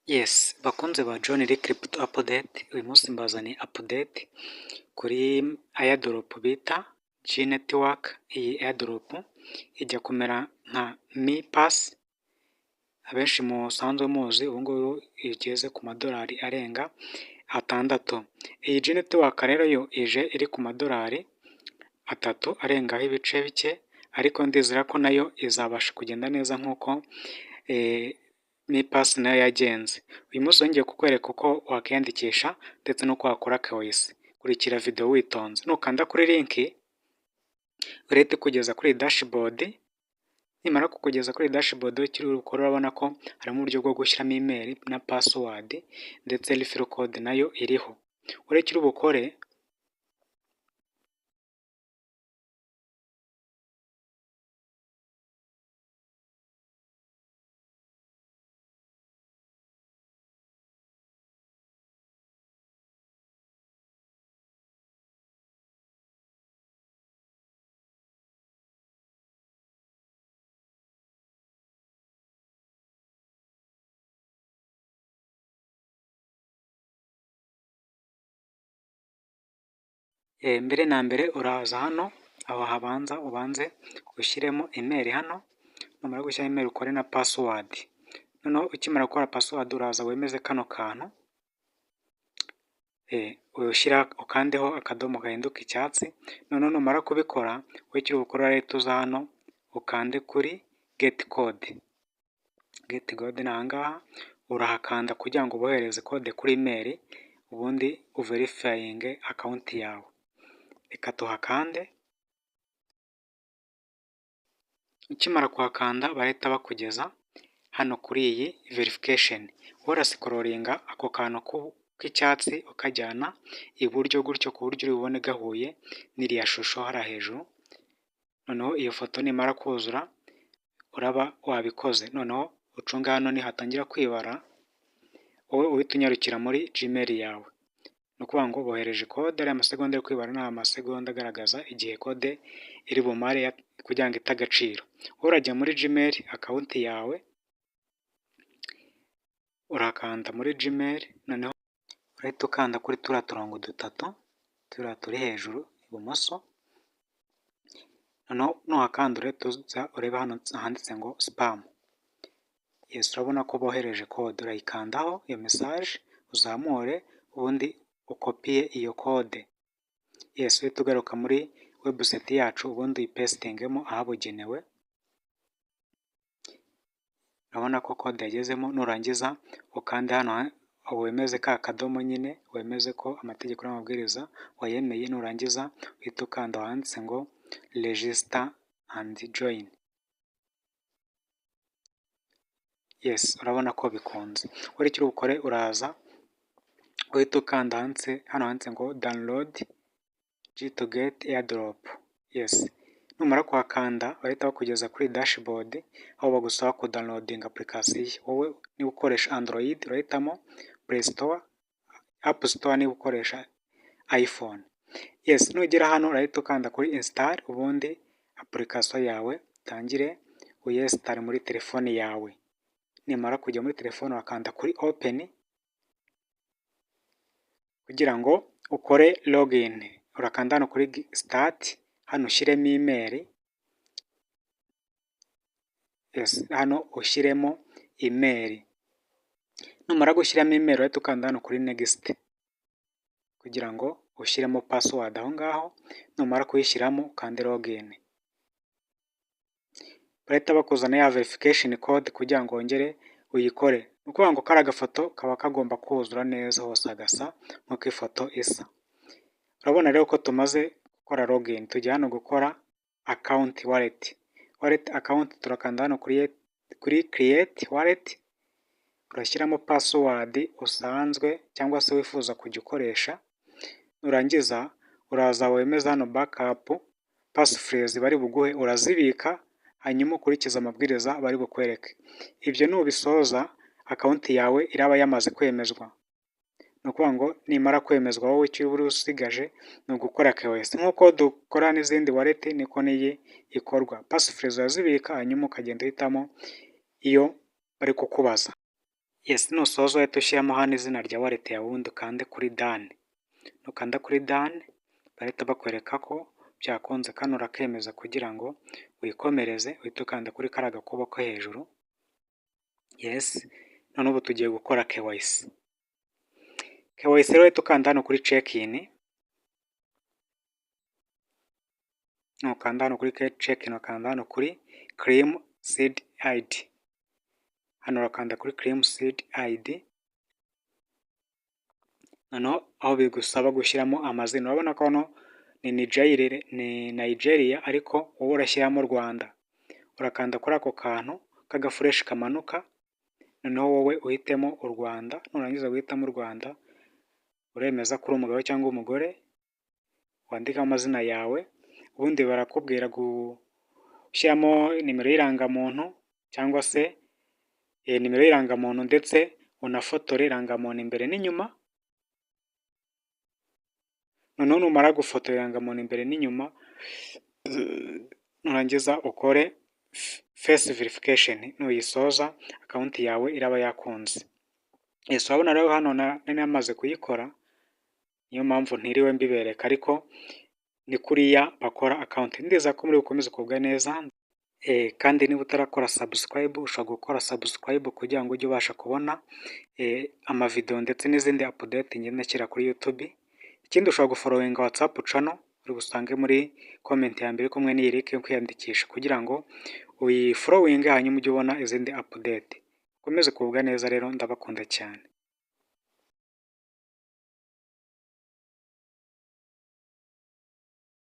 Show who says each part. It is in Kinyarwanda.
Speaker 1: Yes, bakunzi ba John Lee Crypto Update, uyu munsi mbazaniye update kuri airdrop bita G Network. Iyi airdrop ijya kumera nka Mi Pass, abenshi musanzwe muzi, ubu ngubu igeze ku madolari arenga 6. Iyi G Network rero yo ije iri ku madolari 3 arengaho ibice bike, ariko ndizera ko nayo izabasha kugenda neza nk'uko Mi Pass nayo yagenze. Uyu munsi ngiye kukwereka uko wakiyandikisha ndetse n'uko wakora KYC. Kurikira video witonze. Nukanda kuri link urahita ikugeza kuri dashboard. Nimara kukugeza kuri dashboard, icyo uri gukora urabona ko harimo uburyo bwo gushyiramo email na password ndetse referral code nayo iriho. Icyo uri bukore mbere na mbere uraza hano, aho habanza ubanze ushyiremo email hano. Numara gushyira email ukore na password. Noneho ukimara gukora password uraza wemeze kano kantu, ukandeho akadomo gahinduka icyatsi. Noneho numara kubikora, icyo ukora rero uza hano ukande kuri get code. Get code ni aha ngaha, urahakanda kugira ngo bohereze code kuri email, ubundi uverifying account yawe. Reka tuhakande. Ukimara kuhakanda barahita bakugeza hano kuri iyi verification. Urascrollinga ako kantu k'icyatsi ukajyana iburyo gutyo ku buryo uri bubone gahuye n'iriya shusho hariya hejuru. Noneho iyo foto nimara kuzura uraba wabikoze. Noneho ucunga hano nihatangira kwibara, wowe uhita unyarukira muri Gmail yawe. Ni ukuvuga ngo bohereje code, ariya amasegonda yo kwibara ni amasegonda agaragaza igihe code iri bumare kugira ngo ite agaciro. Urajya muri Gmail account yawe, urakanda muri Gmail, noneho urahita ukanda kuri turiya turongo 3 turiya turi hejuru ibumoso. Noneho nuhakanda urahita uza ureba hano handitse ngo spam. Yes, urabona ko bohereje code. Urayikandaho iyo message, uzamure ubundi ukopiye iyo code. Yes, uhita ugaruka muri website yacu ubundi uyipestingemo ahabugenewe. Urabona ko code yagezemo. Nurangiza ukande hano wemeze ka kadomo nyine, wemeze ko amategeko n'amabwiriza wayemeye. Nurangiza uhita ukanda handitse ngo register and join. Yes, urabona ko bikunze. Icyo uri bukore uraza uhita ukanda hano handitse ngo download G2Get airdrop. Yes, numara kuhakanda bahita bakugeza kuri dashboard, aho bagusaba ku downloading application. Wowe niba ukoresha Android urahitamo Play Store, App Store niba ukoresha iPhone. Yes, nugera hano urahita ukanda kuri install, ubundi application yawe tangire uyinstall muri telefone yawe. Nimara kujya muri telefone wakanda kuri open kugira ngo ukore login. Urakanda hano kuri start, hano ushyiremo email. Yes, hano ushyiremo email. Numara gushyiramo email urahita ukanda hano kuri next kugira ngo ushyiremo password aho ngaho. Numara kuyishyiramo ukande login. Barahita bakuzana ya verification code kugira ngo wongere uyikore. Ni ukuvuga ngo kari agafoto kaba kagomba kuzura neza hose agasa nk'uko ifoto isa. Urabona rero ko tumaze gukora login. Tujya hano gukora account wallet. Wallet account turakanda hano kuri create wallet. Urashyiramo password usanzwe cyangwa se wifuza kujya ukoresha. Nurangiza uraza wemeza hano backup passphrase bari buguhe, urazibika hanyuma ukurikiza amabwiriza bari bukwereke. Ibyo nubisoza account yawe iraba yamaze kwemezwa. Ni ukuvuga ngo nimara kwemezwa, wowe icyo uri usigaje ni ugukora KYC. Nk'uko dukora n'izindi wallet niko n'iyi ikorwa. Passphrase urazibika hanyuma ukagenda uhitamo iyo bari kukubaza. Yes, nusoza uhita ushyiramo hano izina rya wallet yawe ubundi ukande kuri done. Nukanda kuri done bahita bakwereka ko byakunze, kano urakemeza kugira ngo wikomereze, uhita ukanda kuri kariya gakubo ko hejuru. Yes, none ubu tugiye gukora KYC. KYC rero uhita ukanda hano kuri check in. Nukanda hano kuri check in, ukanda hano kuri claim seed ID. Hano urakanda kuri claim seed ID. Noneho aho bigusaba gushyiramo amazina, urabona ko hano ni Nigeria ariko wowe urashyiramo Rwanda. Urakanda kuri ako kantu k'agafureshi kamanuka, noneho wowe uhitemo u Rwanda. Nurangiza guhitamo u Rwanda, uremeza ko uri umugabo cyangwa umugore, wandikaho amazina yawe, ubundi barakubwira gushyiramo nimero y'irangamuntu cyangwa se nimero y'irangamuntu, ndetse unafotore irangamuntu imbere n'inyuma. Noneho numara gufotora irangamuntu imbere n'inyuma, nurangiza ukore face verification. Nuyisoza account yawe iraba yakunze. Yes, urabona rero hano nari namaze kuyikora, niyo mpamvu ntiriwe mbibereka, ariko ni kuriya bakora account. Ndizera ko muri bukomeze kubwa neza. Kandi niba utarakora subscribe, ushobora gukora subscribe kugira ngo ujye ubasha kubona amavideo ndetse n'izindi update ngenda nshyira kuri YouTube. Ikindi ushobora gufollowinga WhatsApp channel, uri busange muri comment ya mbere kumwe n'iyi link yo kwiyandikisha, kugira ngo uyifollowinge hanyuma ujye ubona izindi update. Ukomeze kubwa neza rero, ndabakunda cyane.